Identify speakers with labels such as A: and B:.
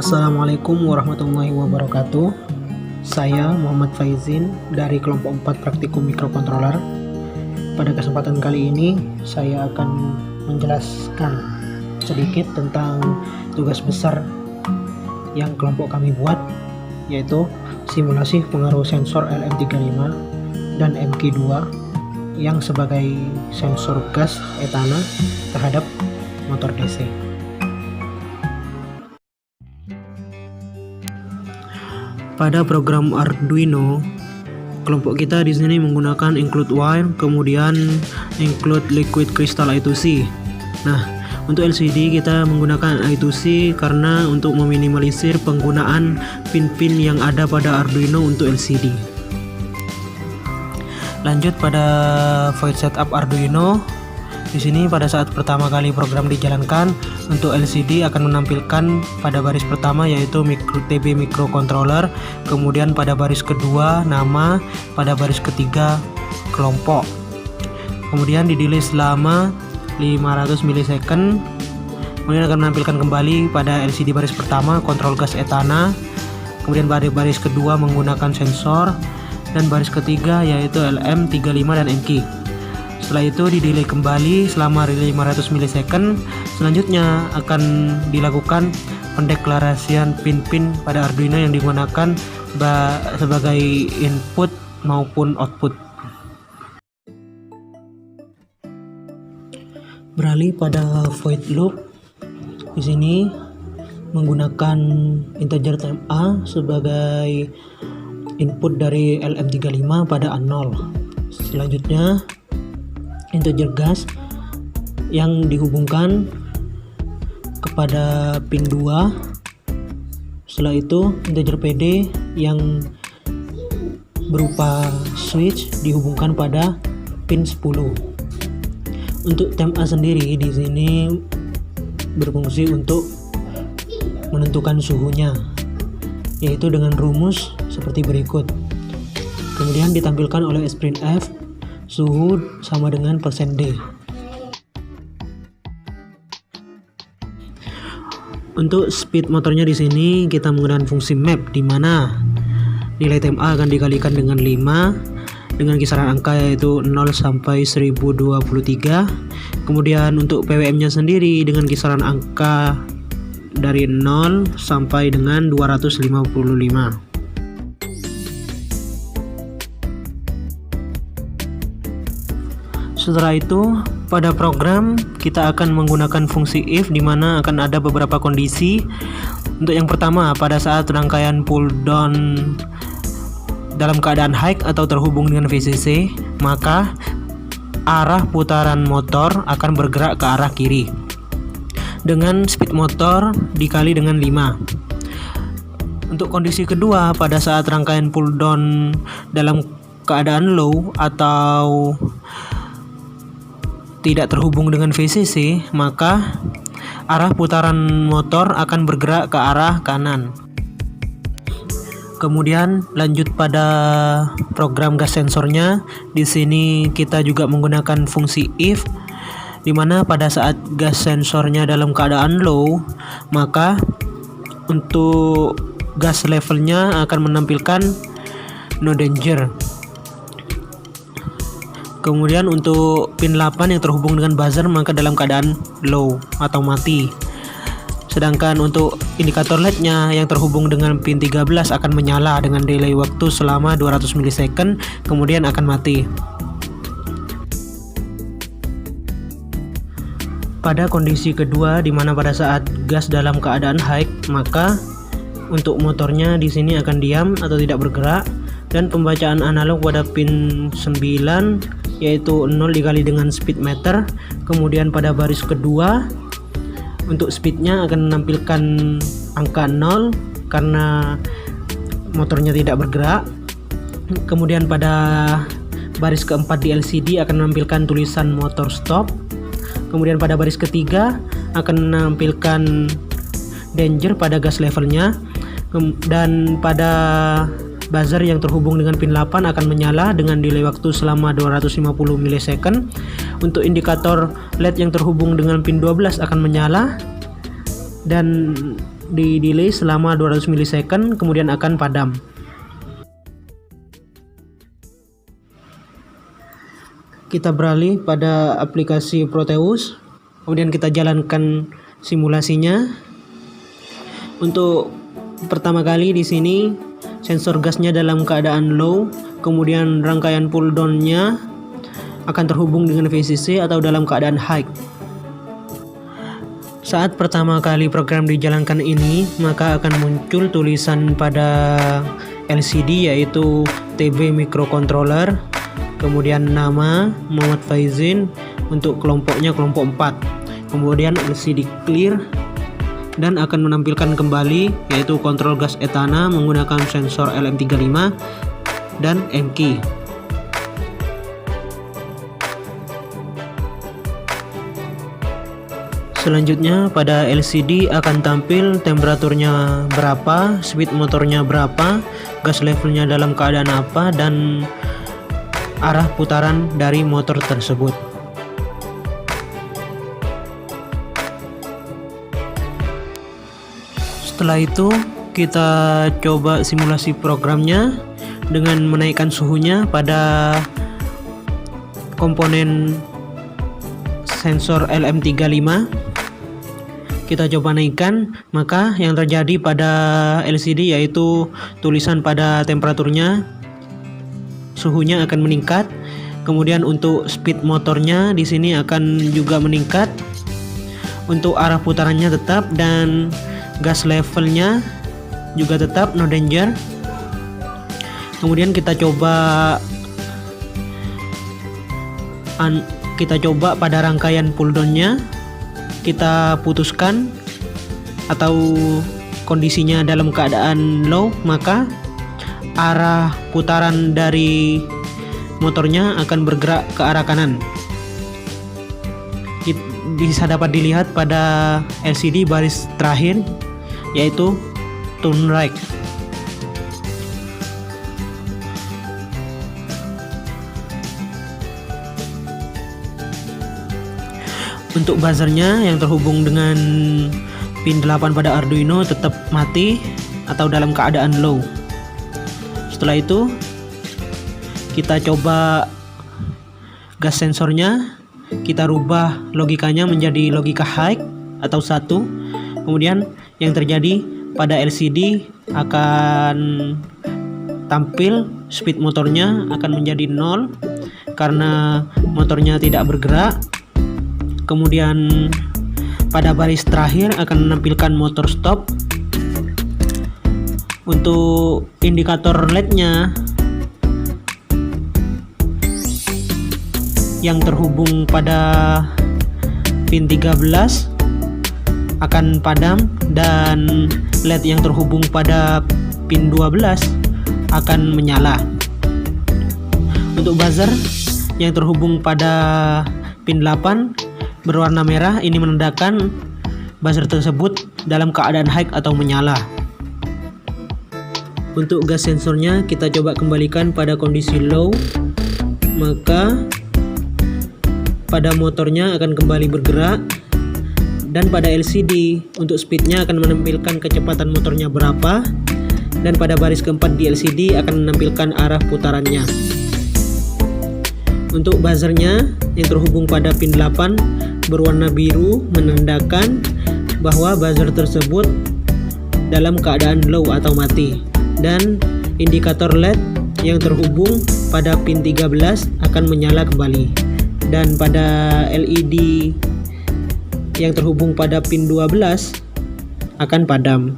A: Assalamualaikum warahmatullahi wabarakatuh. Saya Muhammad Faizin dari kelompok 4 praktikum mikrokontroler. Pada kesempatan kali ini saya akan menjelaskan sedikit tentang tugas besar yang kelompok kami buat, yaitu simulasi pengaruh sensor LM35 dan MQ2 yang sebagai sensor gas etana terhadap motor DC. Pada program Arduino, kelompok kita di sini menggunakan include wire, kemudian include liquid crystal I2C. Nah, untuk LCD kita menggunakan I2C karena untuk meminimalisir penggunaan pin-pin yang ada pada Arduino untuk LCD. Lanjut pada void setup Arduino. Di sini pada saat pertama kali program dijalankan, untuk LCD akan menampilkan pada baris pertama yaitu TB microcontroller, kemudian pada baris kedua nama, pada baris ketiga kelompok. Kemudian di-delay selama 500 millisecond. Kemudian akan menampilkan kembali pada LCD baris pertama kontrol gas etana, kemudian pada baris kedua menggunakan sensor, dan baris ketiga yaitu LM35 dan MQ. Setelah itu di-delay kembali selama 500 millisecond. Selanjutnya akan dilakukan pendeklarasian pin-pin pada Arduino yang digunakan sebagai input maupun output. Beralih pada void loop. Di sini menggunakan integer time A sebagai input dari LM35 pada A0. Selanjutnya integer gas yang dihubungkan kepada pin 2. Setelah itu integer PD yang berupa switch dihubungkan pada pin 10. Untuk temp A sendiri di sini berfungsi untuk menentukan suhunya, yaitu dengan rumus seperti berikut. Kemudian ditampilkan oleh sprintf suhu sama dengan %D. Untuk speed motornya di sini kita menggunakan fungsi map, di mana nilai temp A akan dikalikan dengan 5 dengan kisaran angka yaitu 0 sampai 1023. Kemudian untuk PWM-nya sendiri dengan kisaran angka dari 0 sampai dengan 255. Setelah itu, pada program kita akan menggunakan fungsi if, di mana akan ada beberapa kondisi. Untuk yang pertama, pada saat rangkaian pull down dalam keadaan high atau terhubung dengan VCC, maka arah putaran motor akan bergerak ke arah kiri dengan speed motor dikali dengan 5. Untuk kondisi kedua, pada saat rangkaian pull down dalam keadaan low atau tidak terhubung dengan VCC, maka arah putaran motor akan bergerak ke arah kanan. Kemudian lanjut pada program gas sensornya. Di sini kita juga menggunakan fungsi if, di mana pada saat gas sensornya dalam keadaan low, maka untuk gas levelnya akan menampilkan no danger. Kemudian untuk pin 8 yang terhubung dengan buzzer maka dalam keadaan low atau mati. Sedangkan untuk indikator LED-nya yang terhubung dengan pin 13 akan menyala dengan delay waktu selama 200 millisecond, kemudian akan mati. Pada kondisi kedua, di mana pada saat gas dalam keadaan high, maka untuk motornya di sini akan diam atau tidak bergerak, dan pembacaan analog pada pin 9 yaitu 0 dikali dengan speed meter. Kemudian pada baris kedua untuk speednya akan menampilkan angka 0 karena motornya tidak bergerak. Kemudian pada baris keempat di LCD akan menampilkan tulisan motor stop. Kemudian pada baris ketiga akan menampilkan danger pada gas levelnya, dan pada buzzer yang terhubung dengan pin 8 akan menyala dengan delay waktu selama 250 millisecond. Untuk indikator LED yang terhubung dengan pin 12 akan menyala, dan di delay selama 200 milisecond, kemudian akan padam. Kita beralih pada aplikasi Proteus, kemudian kita jalankan simulasinya. Untuk pertama kali di sini sensor gasnya dalam keadaan low, kemudian rangkaian pull down-nya akan terhubung dengan VCC atau dalam keadaan high. Saat pertama kali program dijalankan ini, maka akan muncul tulisan pada LCD yaitu TB Microcontroller, kemudian nama Muhammad Faizin, untuk kelompoknya kelompok 4. Kemudian LCD clear dan akan menampilkan kembali yaitu kontrol gas etana menggunakan sensor LM35 dan M-key. Selanjutnya pada LCD akan tampil temperaturnya berapa, speed motornya berapa, gas levelnya dalam keadaan apa, dan arah putaran dari motor tersebut. Setelah itu kita coba simulasi programnya dengan menaikkan suhunya pada komponen sensor LM35. Kita coba naikkan, maka yang terjadi pada LCD yaitu tulisan pada temperaturnya, suhunya akan meningkat. Kemudian untuk speed motornya di sini akan juga meningkat. Untuk arah putarannya tetap dan gas levelnya juga tetap no danger. Kemudian kita coba pada rangkaian pull down-nya, kita putuskan atau kondisinya dalam keadaan low, maka arah putaran dari motornya akan bergerak ke arah kanan. Bisa dapat dilihat pada LCD baris terakhir yaitu turn right. Untuk buzzernya yang terhubung dengan pin 8 pada Arduino tetap mati atau dalam keadaan low. Setelah itu kita coba gas sensornya, kita rubah logikanya menjadi logika high atau 1. Kemudian yang terjadi pada LCD akan tampil speed motornya akan menjadi 0 karena motornya tidak bergerak. Kemudian pada baris terakhir akan menampilkan motor stop. Untuk indikator LED-nya yang terhubung pada pin 13 akan padam dan LED yang terhubung pada pin 12 akan menyala. Untuk buzzer yang terhubung pada pin 8 berwarna merah, ini menandakan buzzer tersebut dalam keadaan high atau menyala. Untuk gas sensornya kita coba kembalikan pada kondisi low, maka pada motornya akan kembali bergerak. Dan pada LCD untuk speednya akan menampilkan kecepatan motornya berapa, dan pada baris keempat di LCD akan menampilkan arah putarannya. Untuk buzzernya yang terhubung pada pin 8 berwarna biru menandakan bahwa buzzer tersebut dalam keadaan low atau mati, dan indikator LED yang terhubung pada pin 13 akan menyala kembali, dan pada LED yang terhubung pada pin 12 akan padam.